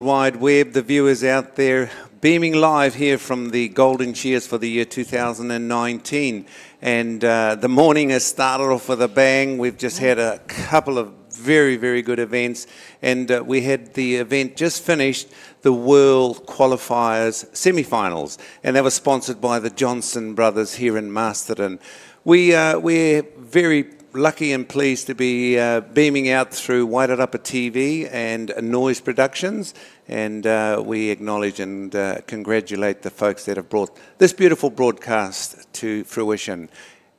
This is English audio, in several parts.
Wide web, the viewers out there, beaming live here from the Golden Shears for the year 2019. And the morning has started off with a bang. We've just had a couple of very, very good events. And we had the event just finished, the World Qualifiers semi-finals. And that was sponsored by the Johnson brothers here in Masterton. We're very lucky and pleased to be beaming out through Wairarapa TV and Noise Productions, and we acknowledge and congratulate the folks that have brought this beautiful broadcast to fruition.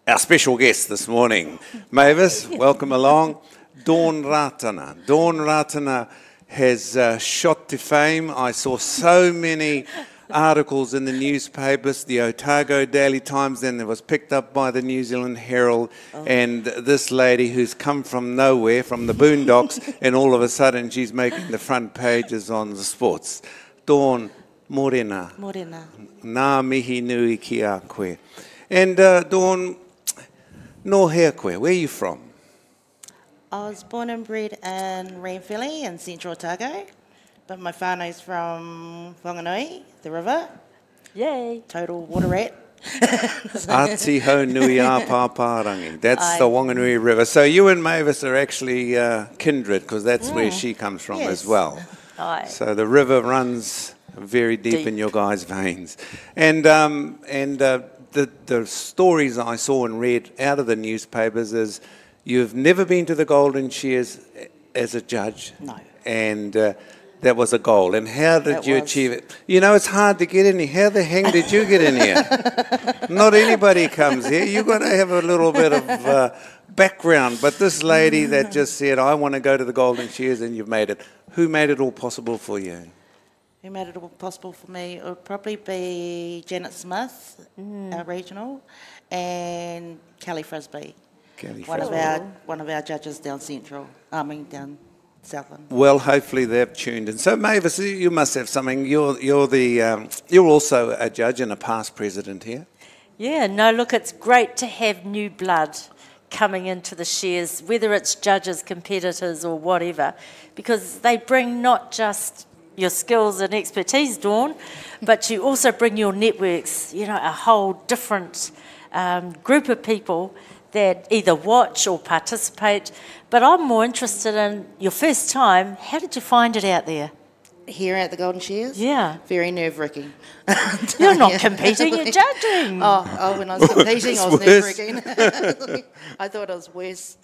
Our special guest this morning, Mavis, welcome along. Dawn Ratana. Dawn Ratana has shot to fame. I saw so many articles in the newspapers, the Otago Daily Times, then it was picked up by the New Zealand Herald, and this lady who's come from nowhere, from the boondocks, and all of a sudden she's making the front pages on the sports. Dawn, morena. Morena. Nā mihi nui ki a koe. And Dawn, no hea koe, where are you from? I was born and bred in Ranfurly in Central Otago, but my whānau's from Whanganui, the river. Yay. Total water rat. Ati hau nui a pāpārangi. That's the Whanganui River. So you and Mavis are actually kindred, because that's where she comes from as well. Aye. So the river runs very deep in your guys' veins. And the stories I saw and read out of the newspapers is you've never been to the Golden Shears as a judge. No. And that was a goal. And how did you achieve it? You know, it's hard to get in here. How the hell did you get in here? Not anybody comes here. You've got to have a little bit of background. But this lady that just said, I want to go to the Golden Shears, and you've made it. Who made it all possible for you? Who made it all possible for me? It would probably be Janet Smith, our regional, and Kelly Frisbee. One of our judges down down Southland. Well, hopefully they've tuned in. So Mavis, you must have something. You're also a judge and a past president here. Yeah, no, look, it's great to have new blood coming into the Shears, whether it's judges, competitors or whatever, because they bring not just your skills and expertise, Dawn, but you also bring your networks, you know, a whole different group of people that either watch or participate. But I'm more interested in your first time. How did you find it out there? Here at the Golden Shears? Yeah. Very nerve-wracking. You're not competing, you're judging. Oh, when I was competing, I was nerve-wracking. I thought it was worse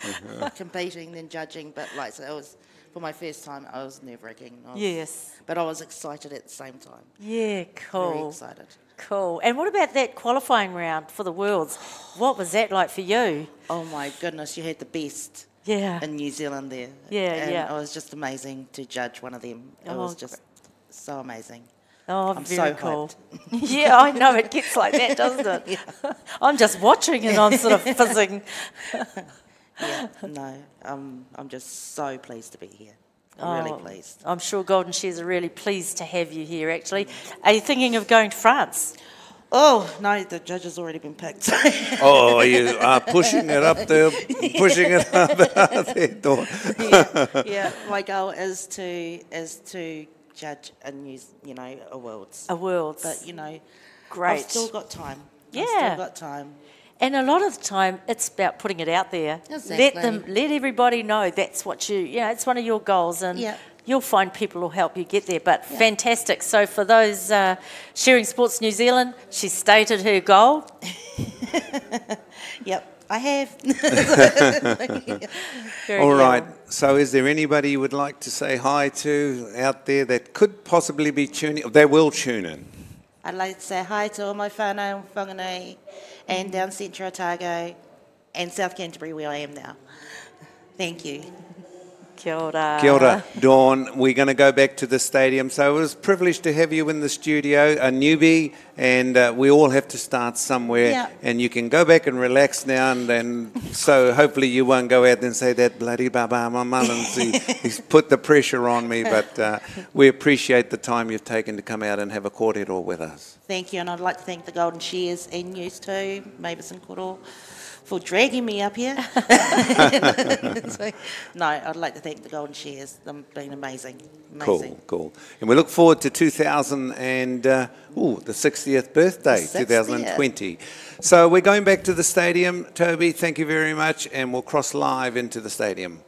competing than judging, but like, so it was, for my first time, I was nerve-wracking. Yes. But I was excited at the same time. Yeah, cool. Very excited. Cool. And what about that qualifying round for the Worlds? What was that like for you? Oh my goodness, you had the best in New Zealand there. Yeah, and yeah. it was just amazing to judge one of them. It was just so amazing. Oh, I'm very so cool. hyped. Yeah, I know, it gets like that, doesn't it? Yeah. I'm just watching and I'm sort of fizzing. Yeah, no, I'm just so pleased to be here. I'm really pleased. I'm sure Golden Shears are really pleased to have you here, actually. Are you thinking of going to France? Oh, no, the judge has already been picked. Oh, you are pushing it up there, pushing it up there, Dawn. Yeah, my goal is to judge a Worlds. A Worlds. But, you know, great. I've still got time. Yeah. I've still got time. And a lot of the time, it's about putting it out there. Exactly. Let everybody know that's what it's one of your goals, and you'll find people who'll help you get there. But fantastic. So for those Shearing Sports New Zealand, she stated her goal. Yep, I have. All right. So is there anybody you would like to say hi to out there that could possibly be tuning? They will tune in. I'd like to say hi to all my whānau in Whanganui and down Central Otago and South Canterbury where I am now. Thank you. Kia ora. Kia ora, Dawn. We're going to go back to the stadium. So it was a privilege to have you in the studio, a newbie, and we all have to start somewhere. Yeah. And you can go back and relax now, and so hopefully you won't go out and say that bloody baba mama, he's put the pressure on me. But we appreciate the time you've taken to come out and have a kōrero with us. Thank you, and I'd like to thank the Golden Shears and you too, Mavis and Koro, for dragging me up here. So, no, I'd like to thank the Golden Shears. They've been amazing. Cool. And we look forward to 2000 and the 60th birthday, 60th. 2020. So we're going back to the stadium. Toby, thank you very much, and we'll cross live into the stadium.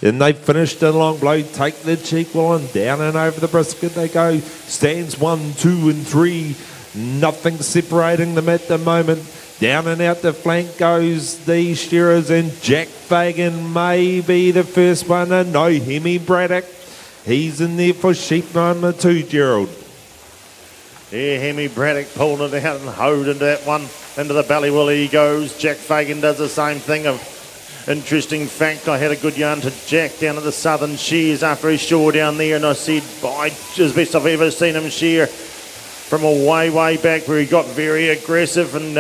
And they finished a long blow, take the cheek wall and down and over the brisket they go. Stands 1, 2 and 3. Nothing separating them at the moment. Down and out the flank goes the Shearers, and Jack Fagan may be the first one. And no, Hemi Braddock. He's in there for sheep number 2, Gerald. Yeah, Hemi Braddock pulled it out and hoed into that one. Into the belly wheel he goes. Jack Fagan does the same thing. Interesting fact, I had a good yarn to Jack down at the Southern Shears after he shore down there, and I said, as best I've ever seen him shear from a way back, where he got very aggressive and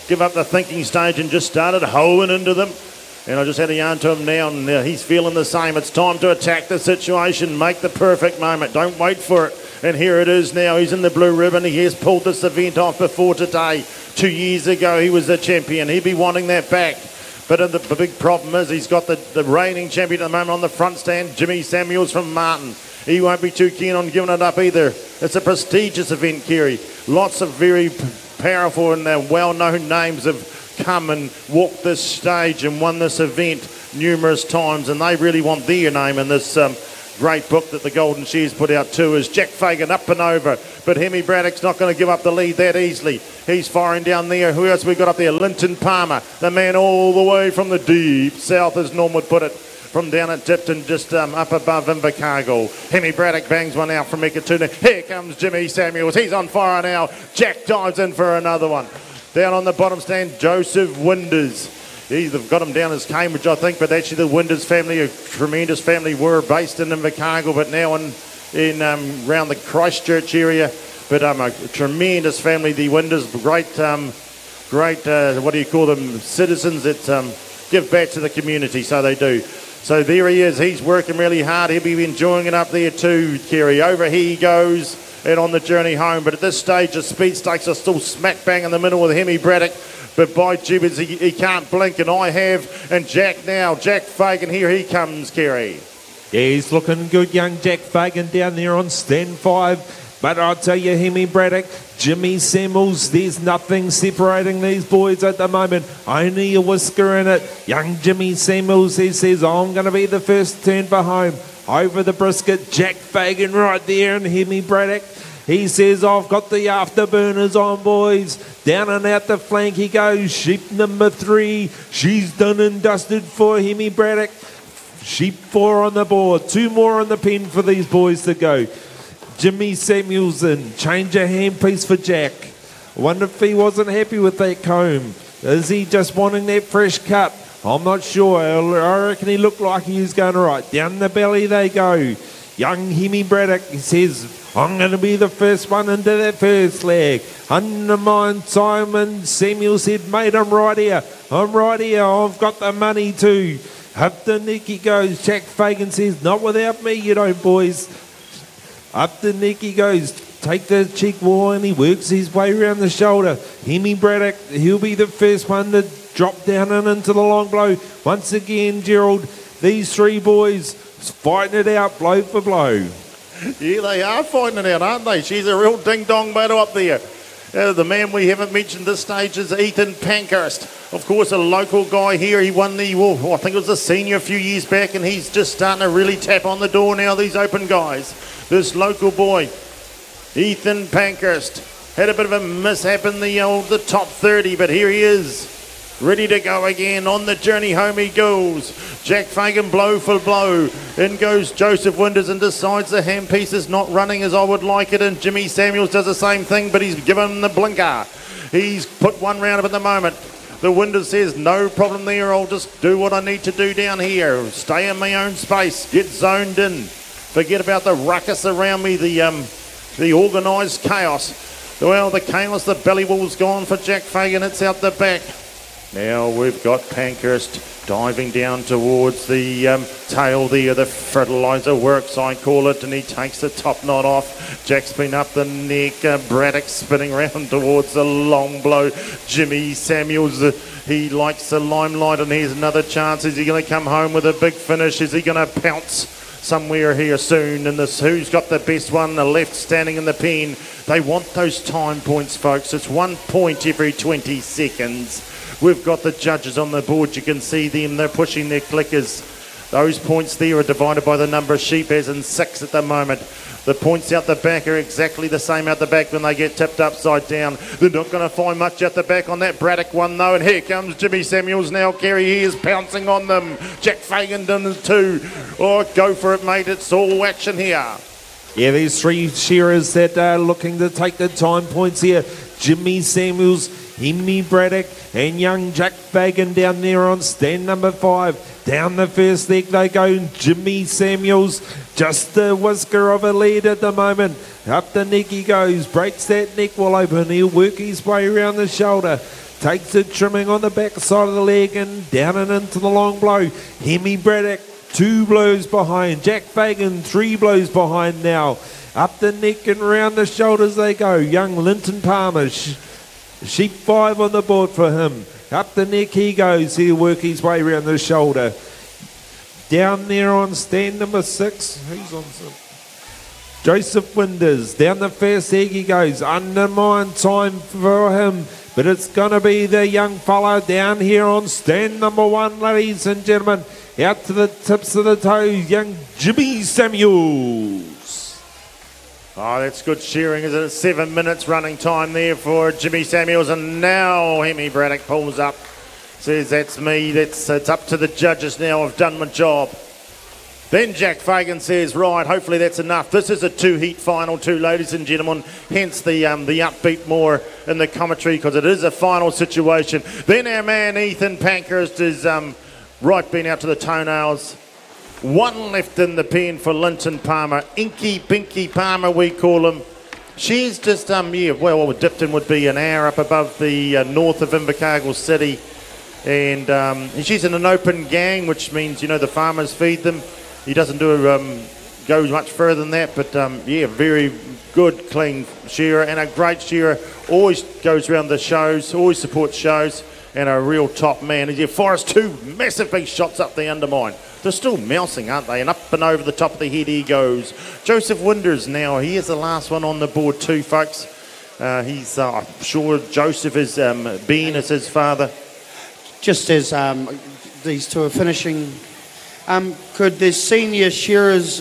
give up the thinking stage and just started hoeing into them. And I just had a yarn to him now, and he's feeling the same. It's time to attack the situation, make the perfect moment. Don't wait for it. And here it is now. He's in the blue ribbon. He has pulled this event off before today. 2 years ago, he was the champion. He'd be wanting that back. But the big problem is he's got the reigning champion at the moment on the front stand, Jimmy Samuels from Martin. He won't be too keen on giving it up either. It's a prestigious event, Kerry. Lots of very powerful and well-known names have come and walked this stage and won this event numerous times, and they really want their name in this great book that the Golden Shears put out too. Is Jack Fagan up and over, but Hemi Braddock's not going to give up the lead that easily. He's firing down there. Who else we got up there? Linton Palmer, the man all the way from the deep south, as Norm would put it, from down at Tipton, just up above Invercargill. Hemi Braddock bangs one out from Ekatuna. Here comes Jimmy Samuels. He's on fire now. Jack dives in for another one. Down on the bottom stand, Joseph Winders. They've got him down as Cambridge, I think, but actually the Winders family, a tremendous family, were based in Invercargill, but now in around the Christchurch area. But a tremendous family, the Winders, great, what do you call them, citizens that give back to the community, so they do. So there he is, he's working really hard. He'll be enjoying it up there too, Kerry. Over he goes and on the journey home. But at this stage, the speed stakes are still smack bang in the middle with Hemi Braddock. But by Jubins, he can't blink, and I have. And Jack Fagan, here he comes, Kerry. Yeah, he's looking good, young Jack Fagan down there on stand 5. But I'll tell you, Hemi Braddock, Jimmy Samuels, there's nothing separating these boys at the moment. Only a whisker in it. Young Jimmy Samuels, he says, I'm going to be the first turn for home. Over the brisket, Jack Fagan right there, and Hemi Braddock. He says, I've got the afterburners on, boys. Down and out the flank he goes. Sheep number 3. She's done and dusted for Hemi Braddock. Sheep 4 on the board. 2 more on the pen for these boys to go. Jimmy Samuels in. Change a handpiece for Jack. I wonder if he wasn't happy with that comb. Is he just wanting that fresh cut? I'm not sure. I reckon he looked like he was going right. Down the belly they go. Young Hemi Braddock, he says, I'm going to be the first one into that first leg. Undermine Simon Samuel said, mate, I'm right here. I've got the money too. Up the neck he goes. Jack Fagan says, not without me, you know, boys. Up the neck he goes. Take the cheek wall, and he works his way around the shoulder. Hemi Braddock, he'll be the first one to drop down and into the long blow. Once again, Gerald, these 3 boys fighting it out blow for blow. Yeah, they are fighting it out, aren't they? She's a real ding-dong battle up there. The man we haven't mentioned this stage is Ethan Pankhurst. Of course, a local guy here. He won the, I think it was the senior a few years back, and he's just starting to really tap on the door now, these open guys. This local boy, Ethan Pankhurst, had a bit of a mishap in the top 30, but here he is. Ready to go again. On the journey home he goes. Jack Fagan blow for blow. In goes Joseph Winders and decides the handpiece is not running as I would like it. And Jimmy Samuels does the same thing, but he's given him the blinker. He's put one round up at the moment. The Winders says, no problem there. I'll just do what I need to do down here. Stay in my own space. Get zoned in. Forget about the ruckus around me, the organised chaos. Well, the chaos, the belly wall's gone for Jack Fagan. It's out the back. Now we've got Pankhurst diving down towards the tail there. The fertiliser works, I call it, and he takes the top knot off. Jack's been up the neck. Braddock spinning round towards the long blow. Jimmy Samuels, he likes the limelight, and here's another chance. Is he going to come home with a big finish? Is he going to pounce somewhere here soon? And this, who's got the best one? The left standing in the pen. They want those time points, folks. It's 1 point every 20 seconds. We've got the judges on the board. You can see them. They're pushing their clickers. Those points there are divided by the number of sheep, as in 6 at the moment. The points out the back are exactly the same out the back when they get tipped upside down. They're not going to find much out the back on that Braddock one, though. And here comes Jimmy Samuels now. Kerry he is pouncing on them. Jack Fagan done too. Oh, go for it, mate. It's all action here. Yeah, there's 3 shearers that are looking to take the time points here. Jimmy Samuels, Hemi Braddock and young Jack Fagan down there on stand number 5. Down the first leg they go. Jimmy Samuels, just a whisker of a lead at the moment. Up the neck he goes, breaks that neck wall open. He'll work his way around the shoulder. Takes the trimming on the back side of the leg and down and into the long blow. Hemi Braddock, 2 blows behind. Jack Fagan, 3 blows behind now. Up the neck and round the shoulders they go. Young Linton Palmer, sheep 5 on the board for him. Up the neck he goes. He'll work his way around the shoulder. Down there on stand number 6. Who's on 6? Joseph Winders. Down the first leg he goes. Undermine time for him. But it's going to be the young fella down here on stand number 1, ladies and gentlemen. Out to the tips of the toes, young Jimmy Samuels. Oh, that's good shearing, isn't it? 7 minutes running time there for Jimmy Samuels. And now Hemi Braddock pulls up. Says, that's me. It's up to the judges now. I've done my job. Then Jack Fagan says, right, hopefully that's enough. This is a 2-heat final too, ladies and gentlemen. Hence the upbeat more in the commentary, because it is a final situation. Then our man Ethan Pankhurst is right been out to the toenails. 1 left in the pen for Linton Palmer. Inky Pinky Palmer, we call him. She's just, well, Dipton would be an hour up above the north of Invercargill City. And she's in an open gang, which means, you know, the farmers feed them. He doesn't go much further than that, but yeah, very good, clean shearer and a great shearer. Always goes around the shows, always supports shows, and a real top man. And Forrest, 2 massive big shots up the undermine. They're still mousing, aren't they? And up and over the top of the head he goes. Joseph Winders now, he is the last one on the board too, folks. He's, I'm sure Joseph is Bean as his father. Just as these 2 are finishing, could the senior shearers,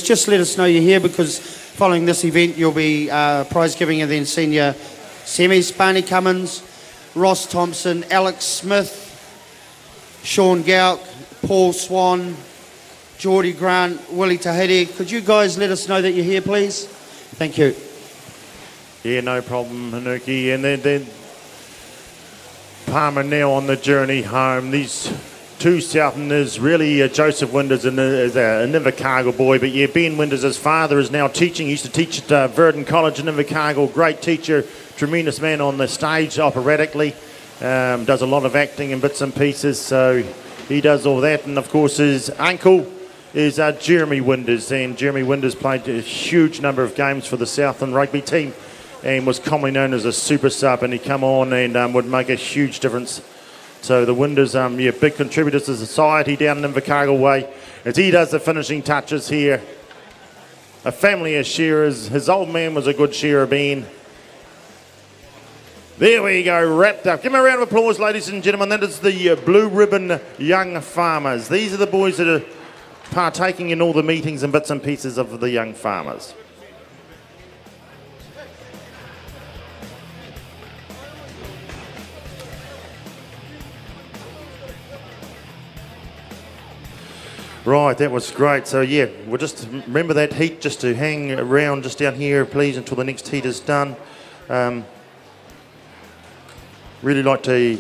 just let us know you're here, because following this event you'll be prize giving, and then senior semis, Barney Cummins, Ross Thompson, Alex Smith, Sean Gauck, Paul Swan, Geordie Grant, Willie Tahiti. Could you guys let us know that you're here, please? Thank you. Yeah, no problem, Hanuki. And then Palmer now on the journey home. These 2 Southerners, really Joseph Winders is a Invercargill boy, but yeah, Ben Winders, his father, is now teaching. He used to teach at Verdon College in Invercargill. Great teacher, tremendous man on the stage operatically. Does a lot of acting and bits and pieces, so he does all that. And of course his uncle is Jeremy Winders, and Jeremy Winders played a huge number of games for the Southland rugby team and was commonly known as a super sub, and he come on and would make a huge difference. So the Winders, yeah, big contributors to society down in Invercargill way, as he does the finishing touches here. A family of shearers. His old man was a good shearer, Ben. There we go, wrapped up. Give me a round of applause, ladies and gentlemen. That is the Blue Ribbon Young Farmers. These are the boys that are partaking in all the meetings and bits and pieces of the Young Farmers. Right, that was great. So yeah, we'll just remember that heat just to hang around just down here, please, until the next heat is done. Really like the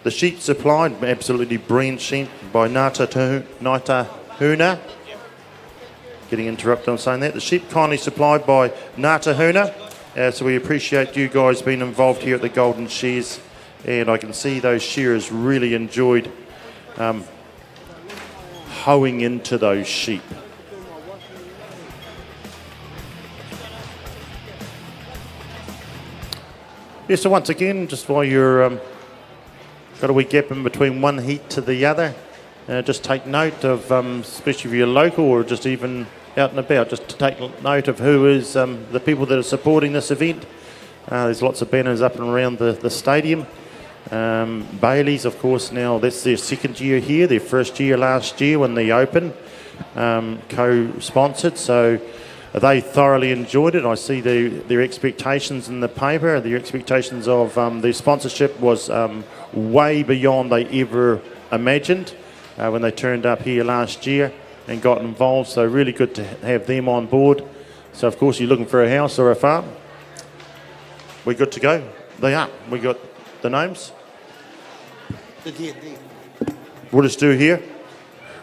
sheep supplied, absolutely brilliant sheep by Nata Huna. Getting interrupted on saying that. The sheep kindly supplied by Nata Huna. So we appreciate you guys being involved here at the Golden Shears. and I can see those shearers really enjoyed hoeing into those sheep. Yeah, so once again, just while you're got a wee gap in between one heat to the other, just take note of, especially if you're local or just even out and about, just to take note of who is the people that are supporting this event. There's lots of banners up and around the stadium. Bailey's, of course, now that's their second year here, their first year last year when they opened, co-sponsored, so they thoroughly enjoyed it. I see their expectations in the paper. Their expectations of their sponsorship was way beyond they ever imagined when they turned up here last year and got involved. So really good to have them on board. So of course you're looking for a house or a farm. We're good to go. They are. We got the names. We'll just do here.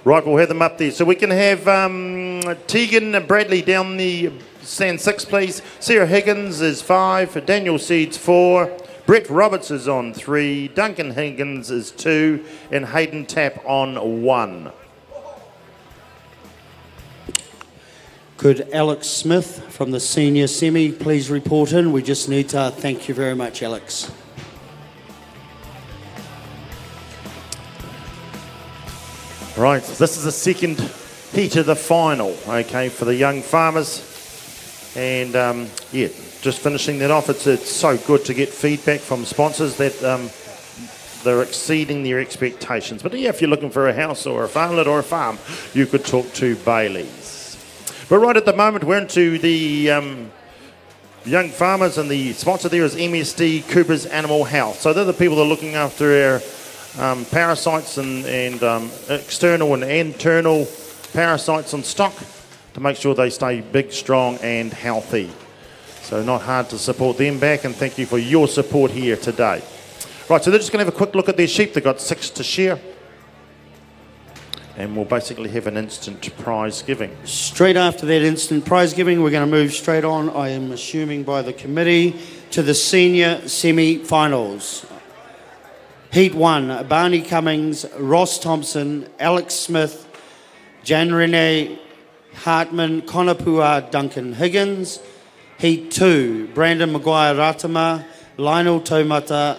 Right, we'll have them up there. So we can have Tegan Bradley down the stand 6, please. Sarah Higgins is 5. Daniel Seeds 4. Brett Roberts is on 3. Duncan Higgins is 2. And Hayden Tapp on 1. Could Alex Smith from the senior semi please report in? We just need to thank you very much, Alex. Right, this is the second heat of the final, okay, for the young farmers. And yeah, just finishing that off, it's so good to get feedback from sponsors that they're exceeding their expectations. But yeah, if you're looking for a house or a farmlet or a farm, you could talk to Bailey's. But right at the moment, we're into the young farmers, and the sponsor there is MSD Cooper's Animal Health. So they're the people that are looking after our parasites and external and internal parasites on stock to make sure they stay big, strong and healthy. So not hard to support them back, and thank you for your support here today. Right, so they're just going to have a quick look at their sheep. They've got 6 to shear, and we'll basically have an instant prize giving. Straight after that instant prize giving, we're going to move straight on, I am assuming by the committee, to the senior semi-finals. Heat 1, Barney Cummings, Ross Thompson, Alex Smith, Jan Renee Hartman, Konapua Duncan Higgins. Heat 2, Brandon Wairarapa, Lionel Taumata,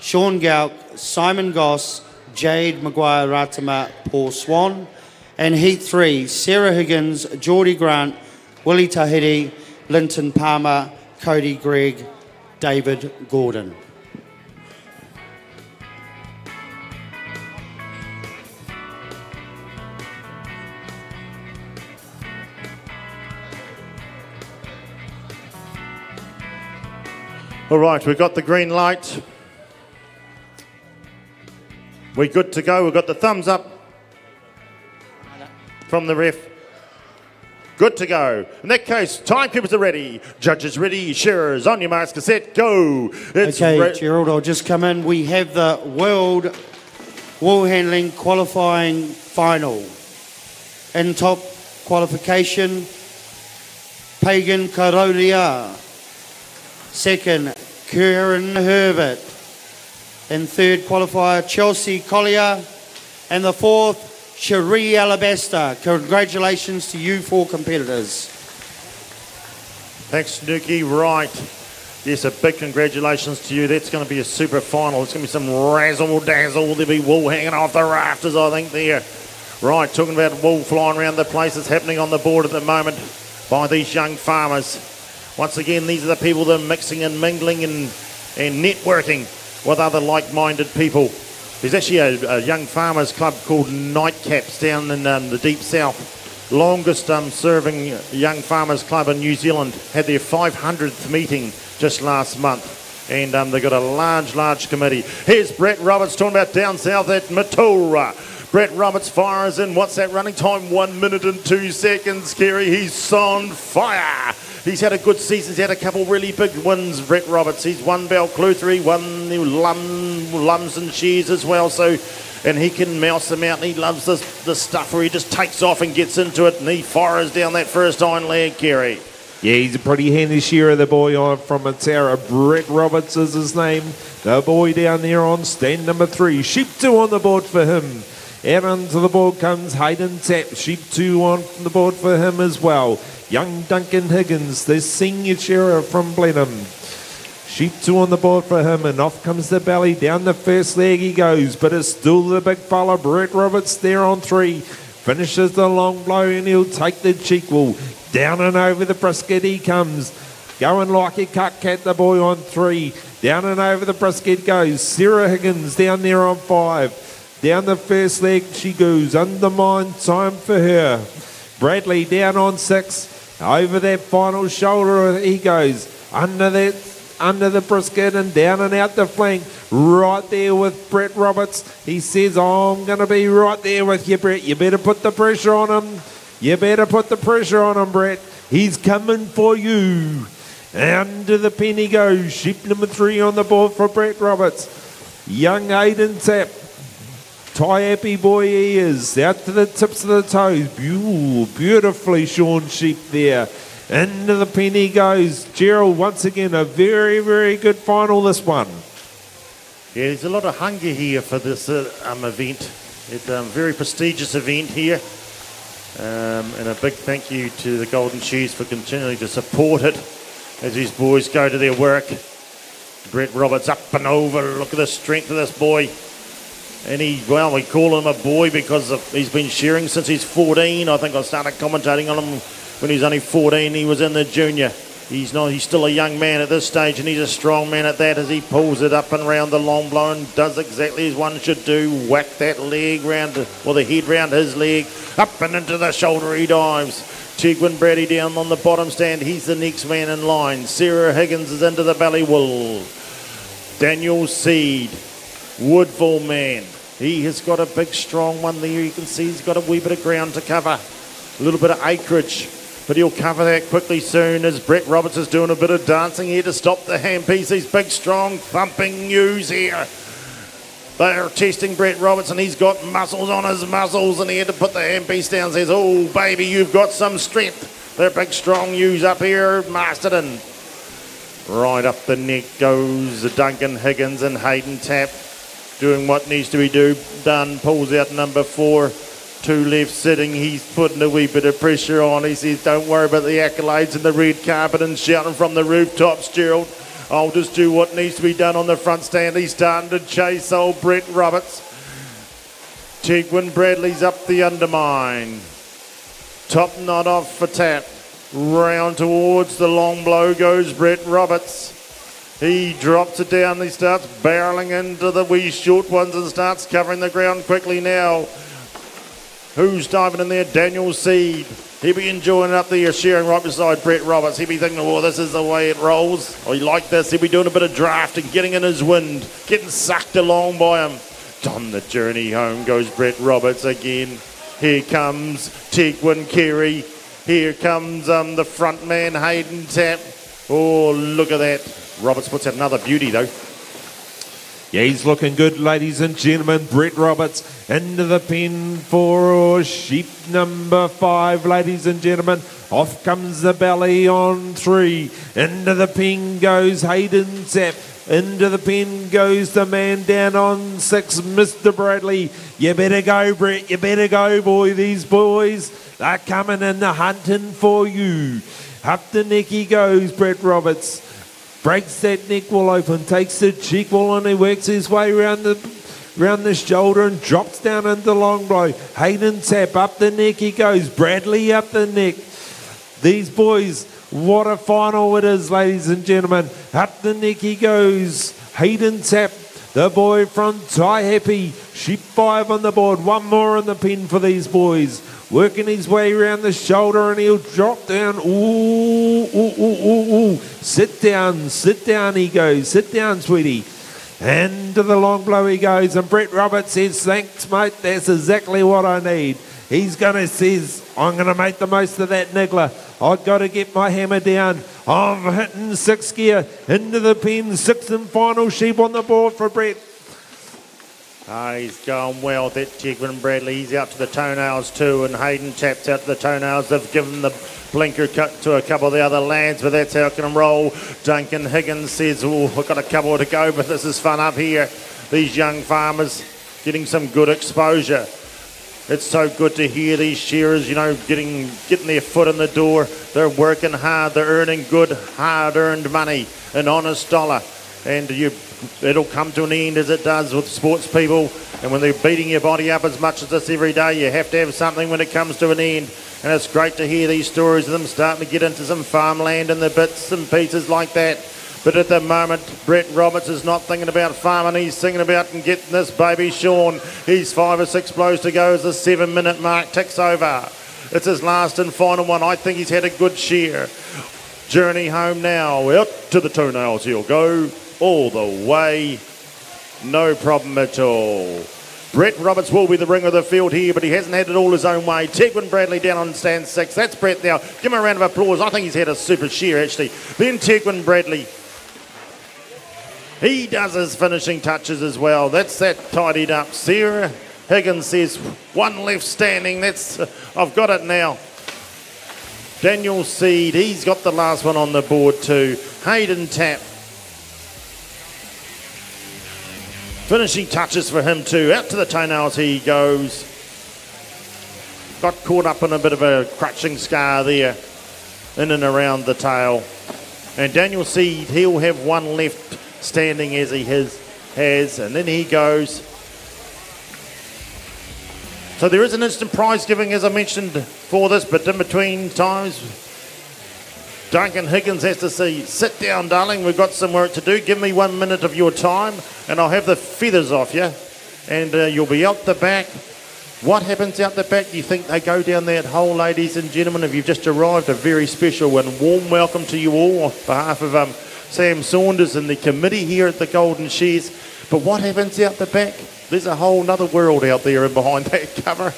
Sean Gauk, Simon Goss, Jade Wairarapa, Paul Swan. And Heat 3, Sarah Higgins, Geordie Grant, Willie Tahiti, Linton Palmer, Cody Gregg, David Gordon. All right, we've got the green light. We're good to go. We've got the thumbs up from the ref. Good to go. In that case, timekeepers are ready. Judges ready. Shearers on your marks, cassette, go. Okay, Gerald, I'll just come in. We have the World Woolhandling qualifying final. In top qualification, Pagan Karolia. Second, Kieran Herbert. In third qualifier, Chelsea Collier. And the fourth, Cherie Alabaster. Congratulations to you 4 competitors. Thanks, Nuki. Right. Yes, a big congratulations to you. That's going to be a super final. It's going to be some razzle-dazzle. There'll be wool hanging off the rafters, I think, there. Right, talking about wool flying around the place. It's happening on the board at the moment by these young farmers. Once again, these are the people that are mixing and mingling and networking with other like-minded people. There's actually a young farmers club called Nightcaps down in the deep south. Longest serving young farmers club in New Zealand. Had their 500th meeting just last month. And they've got a large committee. Here's Brett Roberts talking about down south at Mataura. Brett Roberts fires in. What's that running time? 1 minute and 2 seconds, Kerry. He's on fire. He's had a good season. He's had a couple really big wins, Brett Roberts. He's won Balcluther. He won the Lums and Shears as well. So, and he can mouse them out. And he loves the stuff where he just takes off and gets into it. And he fires down that first iron leg, Kerry. Yeah, he's a pretty handy shearer, the boy on from Matara. Brett Roberts is his name. The boy down there on stand number 3. Sheep 2 on the board for him. Out onto the board comes Hayden Tapp. Sheep 2 on the board for him as well. Young Duncan Higgins, the senior shearer from Blenheim. Sheep 2 on the board for him, and off comes the belly. Down the first leg he goes, but it's still the big fella, Brett Roberts, there on 3. Finishes the long blow, and he'll take the cheek wool. Down and over the brisket he comes. Going like a cut cat, the boy on 3. Down and over the brisket goes. Sarah Higgins down there on 5. Down the first leg she goes. Undermine time for her. Bradley down on 6. Over that final shoulder he goes. Under the brisket and down and out the flank. Right there with Brett Roberts. He says, I'm going to be right there with you, Brett. You better put the pressure on him. You better put the pressure on him, Brett. He's coming for you. Under the pen he goes. Sheep number 3 on the board for Brett Roberts. Young Hayden Tapp. Tie-happy boy he is. Out to the tips of the toes. Beautifully shorn sheep there. Into the pen he goes. Gerald, once again, a very, very good final, this one. Yeah, there's a lot of hunger here for this event. It's a very prestigious event here. And a big thank you to the Golden Shears for continuing to support it as these boys go to their work. Brett Roberts up and over. Look at the strength of this boy. And we call him a boy because he's been shearing since he's 14. I think I started commentating on him when he's only 14. He was in the junior. He's still a young man at this stage, and he's a strong man at that as he pulls it up and round the long blow and does exactly as one should do. Whack that leg round, or the head round his leg. Up and into the shoulder he dives. Chegwin Brady down on the bottom stand. He's the next man in line. Sarah Higgins is into the belly wool. Daniel Seed, Woodville man. He has got a big strong one there. You can see he's got a wee bit of ground to cover. A little bit of acreage. But he'll cover that quickly soon as Brett Roberts is doing a bit of dancing here to stop the handpiece. These big, strong, thumping ewes here. They're testing Brett Roberts, and he's got muscles on his muscles, and he had to put the handpiece down and says, oh, baby, you've got some strength. They're big, strong ewes up here, Masterton. Right up the neck goes Duncan Higgins and Hayden Tapp, doing what needs to be done. Pulls out number 4. 2 left sitting. He's putting a wee bit of pressure on. He says, don't worry about the accolades and the red carpet and shouting from the rooftops, Gerald. I'll just do what needs to be done on the front stand. He's starting to chase old Brett Roberts. Chegwin Bradley's up the undermine. Top knot off for Tapp. Round towards the long blow goes Brett Roberts. He drops it down. He starts barreling into the wee short ones and starts covering the ground quickly now. Who's diving in there? Daniel Seed. He'll be enjoying it up there, shearing right beside Brett Roberts. He'll be thinking, oh, this is the way it rolls. I like this. He'll be doing a bit of drafting, getting in his wind, getting sucked along by him. On the journey home goes Brett Roberts again. Here comes Chegwin Carey. Here comes the front man, Hayden Tapp. Oh, look at that. Roberts puts out another beauty, though. Yeah, he's looking good, ladies and gentlemen. Brett Roberts into the pen for sheep number 5, ladies and gentlemen. Off comes the belly on 3. Into the pen goes Hayden Tapp. Into the pen goes the man down on 6, Mr. Bradley. You better go, Brett. You better go, boy. These boys, they're coming and they're hunting for you. Up the neck he goes, Brett Roberts. Breaks that neck wall open, takes the cheek wall, and he works his way round the shoulder and drops down into the long blow. Hayden Tapp, up the neck he goes. Bradley up the neck. These boys, what a final it is, ladies and gentlemen. Up the neck he goes. Hayden Tapp, the boy from Tie Happy. Sheep 5 on the board. One more in the pen for these boys. Working his way around the shoulder, and he'll drop down. Ooh. Sit down he goes. Sit down, sweetie. And to the long blow he goes, and Brett Roberts says, thanks, mate, that's exactly what I need. He's going to says, I'm going to make the most of that niggler. I've got to get my hammer down. I'm hitting 6th gear into the pen. 6th and final sheep on the board for Brett. He's going well, that Tegman Bradley. He's out to the toenails too, and Hayden taps out to the toenails. They've given the blinker cut to a couple of the other lads, but that's how it can roll. Duncan Higgins says, oh, we've got a couple to go, but this is fun up here. These young farmers getting some good exposure. It's so good to hear these shearers, you know, getting their foot in the door. They're working hard. They're earning good, hard-earned money, an honest dollar. And it'll come to an end, as it does with sports people. And when they're beating your body up as much as this every day, you have to have something when it comes to an end. And it's great to hear these stories of them starting to get into some farmland and the bits and pieces like that. But at the moment, Brett Roberts is not thinking about farming. He's thinking about getting this baby shorn. He's 5 or 6 blows to go as the 7-minute mark ticks over. It's his last and final one. I think he's had a good shear. Journey home now. Out to the toenails he'll go all the way. No problem at all. Brett Roberts will be the ring of the field here, but he hasn't had it all his own way. Tegman Bradley down on stand 6. That's Brett now. Give him a round of applause. I think he's had a super shear, actually. Then Tegman Bradley. He does his finishing touches as well. That's that tidied up. Sarah Higgins says, one left standing. That's I've got it now. Daniel Seed, he's got the last one on the board too. Hayden Tapp. Finishing touches for him too. Out to the toenails he goes. Got caught up in a bit of a crutching scar there in and around the tail. And Daniel Seed, he'll have one left standing as he has, and then he goes. So there is an instant prize giving, as I mentioned, for this, but in between times, Duncan Higgins has to say, sit down, darling, we've got some work to do. Give me 1 minute of your time, and I'll have the feathers off you, and you'll be out the back. What happens out the back? Do you think they go down that hole, ladies and gentlemen? If you've just arrived, a very special and warm welcome to you all on behalf of Sam Saunders and the committee here at the Golden Shears. But what happens out the back? There's a whole other world out there and behind that cover.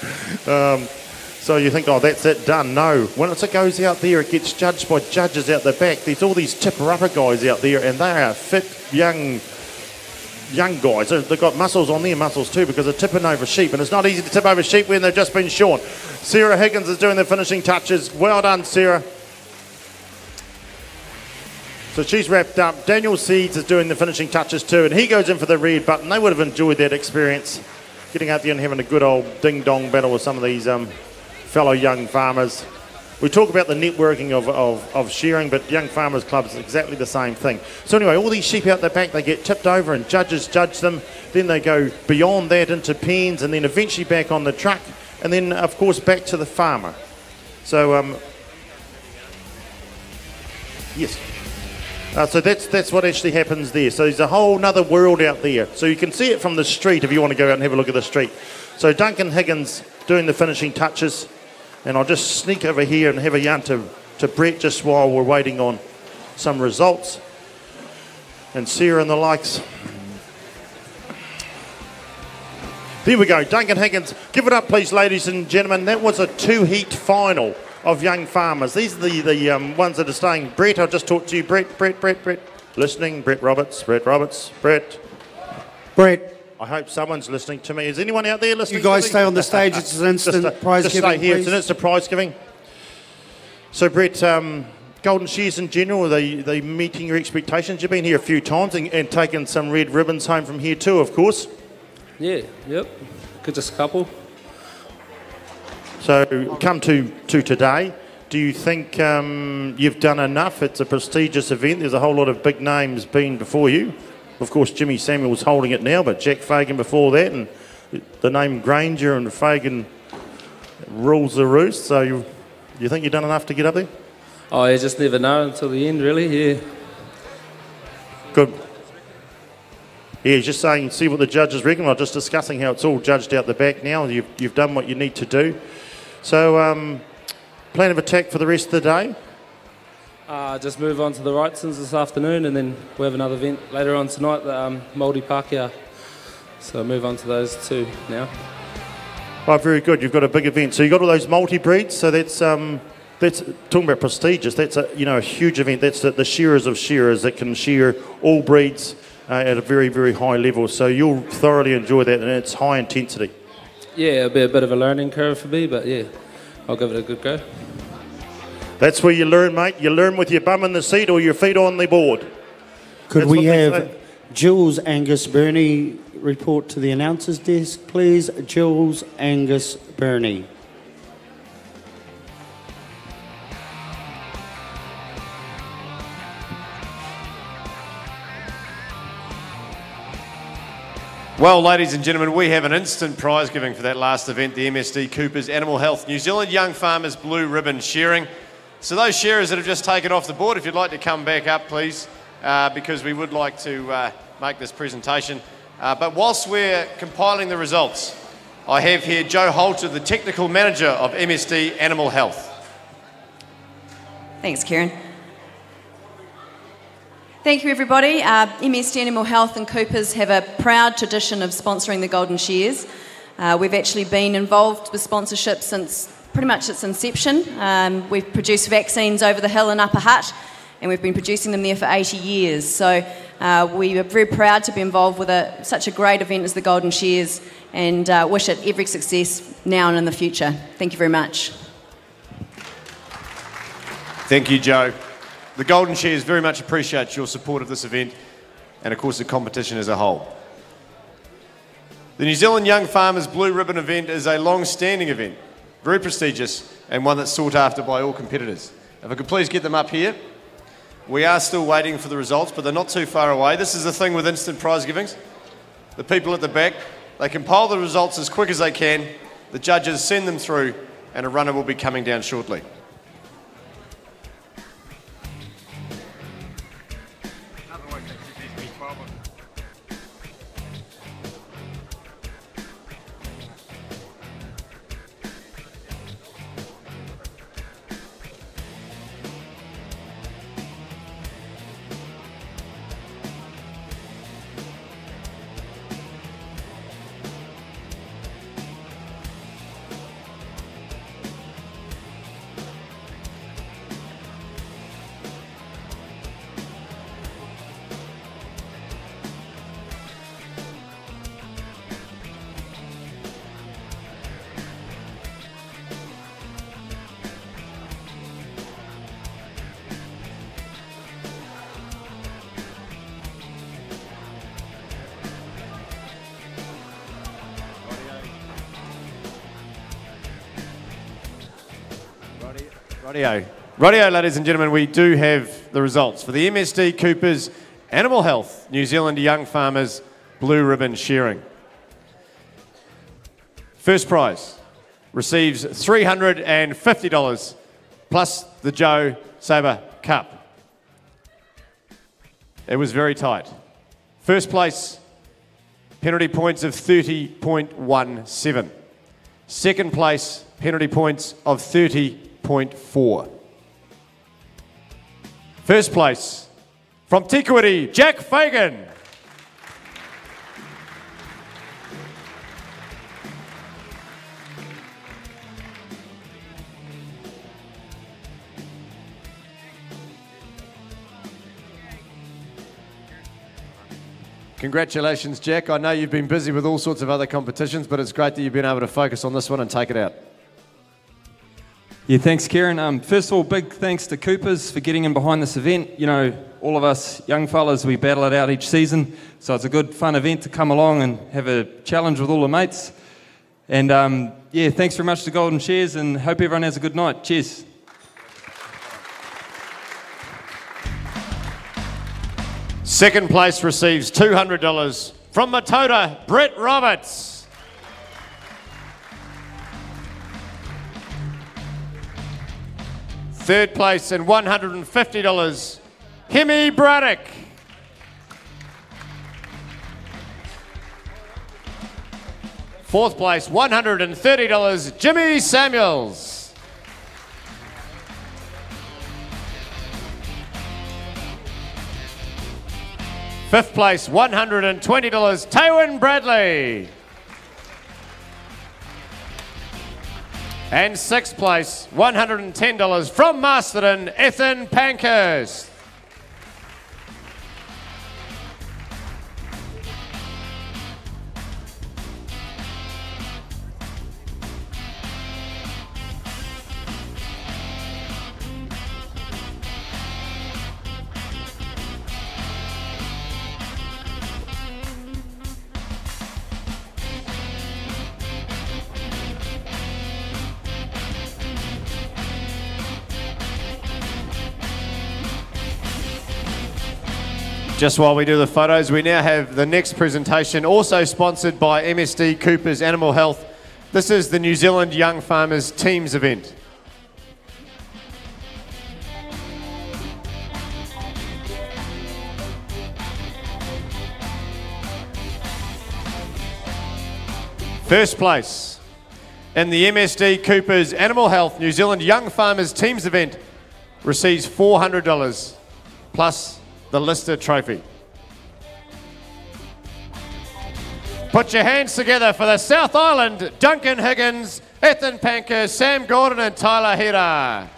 So you think, oh, that's it, done. No. When it goes out there, it gets judged by judges out the back. There's all these tipper-upper guys out there, and they are fit, young guys. They've got muscles on their muscles too, because they're tipping over sheep, and it's not easy to tip over sheep when they've just been shorn. Sarah Higgins is doing the finishing touches. Well done, Sarah. So she's wrapped up. Daniel Seeds is doing the finishing touches too, and he goes in for the red button. They would have enjoyed that experience, getting out there and having a good old ding-dong battle with some of these fellow young farmers. We talk about the networking of shearing, but young farmers clubs is exactly the same thing. So anyway, all these sheep out the back, they get tipped over and judges judge them. Then they go beyond that into pens, and then eventually back on the truck, and then of course back to the farmer. So yes. So that's what actually happens there. So there's a whole other world out there. So you can see it from the street if you want to go out and have a look at the street. So Duncan Higgins doing the finishing touches. And I'll just sneak over here and have a yarn to Brett just while we're waiting on some results. And Sarah and the likes. There we go, Duncan Higgins. Give it up, please, ladies and gentlemen. That was a 2-heat final of young farmers. These are the ones that are staying. Brett, I'll just talk to you. Brett. Listening. Brett Roberts. Brett. I hope someone's listening to me. Is anyone out there listening? You guys stay on the stage. It's an instant prize just giving. Stay here. Please. It's an instant prize giving. So, Brett, Golden Shears in general, are they meeting your expectations? You've been here a few times and taken some red ribbons home from here too, of course. Yeah, yep. Just a couple. So, come to today. Do you think you've done enough? It's a prestigious event. There's a whole lot of big names been before you. Of course, Jimmy Samuel's holding it now, but Jack Fagan before that, and the name Granger and Fagan rules the roost. So you think you've done enough to get up there? Oh, you just never know until the end, really, yeah. Good. Yeah, he's just saying, see what the judges reckon. I'm just discussing how it's all judged out the back now. You've done what you need to do. So, plan of attack for the rest of the day? Just move on to the Wrightsons this afternoon, and then we have another event later on tonight, the Māori Pākehā. So move on to those two now. Oh, very good. You've got a big event. So you've got all those multi-breeds. So that's talking about prestigious. That's a huge event. That's the shearers of shearers that can shear all breeds at a very, very high level. So you'll thoroughly enjoy that, and it's high intensity. Yeah, it'll be a bit of a learning curve for me, but yeah, I'll give it a good go. That's where you learn, mate. You learn with your bum in the seat or your feet on the board. Could That's we what they have say. Jules Angus Burney report to the announcer's desk, please? Jules Angus Burney. Well, ladies and gentlemen, we have an instant prize giving for that last event, the MSD Coopers Animal Health New Zealand Young Farmers Blue Ribbon Shearing. So those shearers that have just taken off the board, if you'd like to come back up, please, because we would like to make this presentation. But whilst we're compiling the results, I have here Joe Holter, the Technical Manager of MSD Animal Health. Thanks, Kieran. Thank you, everybody. MSD Animal Health and Coopers have a proud tradition of sponsoring the Golden Shears. We've actually been involved with sponsorship since pretty much its inception. We've produced vaccines over the hill in Upper Hutt, and we've been producing them there for 80 years. So we are very proud to be involved with such a great event as the Golden Shears, and wish it every success now and in the future. Thank you very much. Thank you, Joe. The Golden Shears very much appreciates your support of this event and, of course, the competition as a whole. The New Zealand Young Farmers Blue Ribbon event is a long-standing event, very prestigious, and one that's sought after by all competitors. If I could please get them up here. We are still waiting for the results, but they're not too far away. This is the thing with instant prize givings. The people at the back, they compile the results as quick as they can, the judges send them through, and a runner will be coming down shortly. Rightio, ladies and gentlemen, we do have the results for the MSD Coopers Animal Health New Zealand Young Farmers Blue Ribbon Shearing. First prize receives $350 plus the Joe Sabre Cup. It was very tight. First place, penalty points of 30.17. Second place, penalty points of 30.4. First place, from Tikwiti, Jack Fagan. Congratulations, Jack. I know you've been busy with all sorts of other competitions, but it's great that you've been able to focus on this one and take it out. Yeah, thanks, Kieran. First of all, big thanks to Coopers for getting in behind this event. You know, all of us young fellas, we battle it out each season, so it's a good, fun event to come along and have a challenge with all the mates. And yeah, thanks very much to Golden Shears, and hope everyone has a good night. Cheers. Second place receives $200 from Matota, Brett Roberts. Third place and $150, Hemi Braddock. Fourth place, $130, Jimmy Samuels. Fifth place, $120, Taywin Bradley. And sixth place, $110 from Masterton, Ethan Pankhurst. Just while we do the photos, we now have the next presentation, also sponsored by MSD Coopers Animal Health. This is the New Zealand Young Farmers Teams event. First place in the MSD Coopers Animal Health New Zealand Young Farmers Teams event receives $400 plus the Lister Trophy. Put your hands together for the South Island, Duncan Higgins, Ethan Panker, Sam Gordon and Tyler Hera.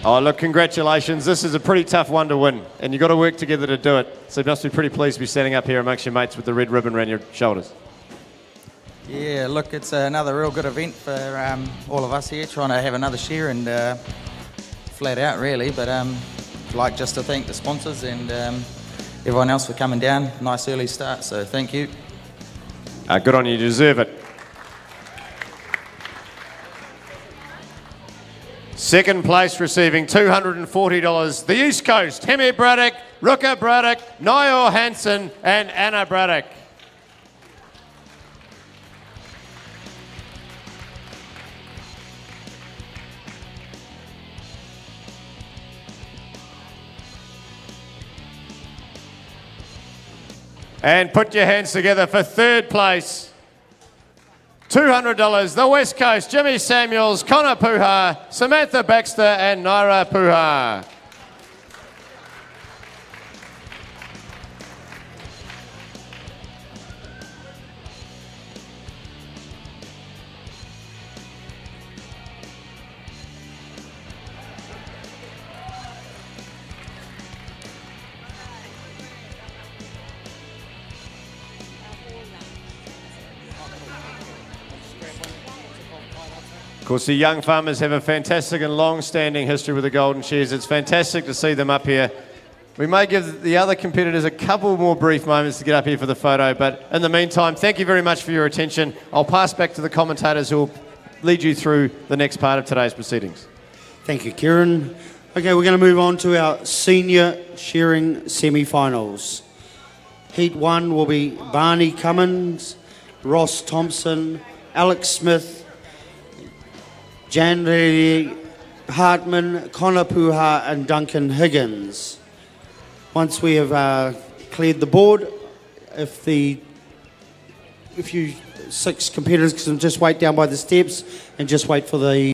Oh, look, congratulations. This is a pretty tough one to win, and you've got to work together to do it. So you must be pretty pleased to be standing up here amongst your mates with the red ribbon around your shoulders. Yeah, look, it's another real good event for all of us here, trying to have another share and flat out, really. But I'd like just to thank the sponsors and everyone else for coming down. Nice early start, so thank you. Good on you, you deserve it. Second place receiving $240, the East Coast, Hemi Braddock, Ruka Braddock, Niall Hansen and Anna Braddock. And put your hands together for third place. $200, the West Coast, Jimmy Samuels, Connor Puha, Samantha Baxter and Naira Puha. Of course, the young farmers have a fantastic and long-standing history with the Golden Shears. It's fantastic to see them up here. We may give the other competitors a couple more brief moments to get up here for the photo, but in the meantime, thank you very much for your attention. I'll pass back to the commentators who will lead you through the next part of today's proceedings. Thank you, Kieran. Okay, we're going to move on to our senior shearing semi-finals. Heat 1 will be Barney Cummins, Ross Thompson, Alex Smith, Jan Hartman, Connor Puha and Duncan Higgins. Once we have cleared the board, if you 6 competitors can just wait down by the steps and just wait for the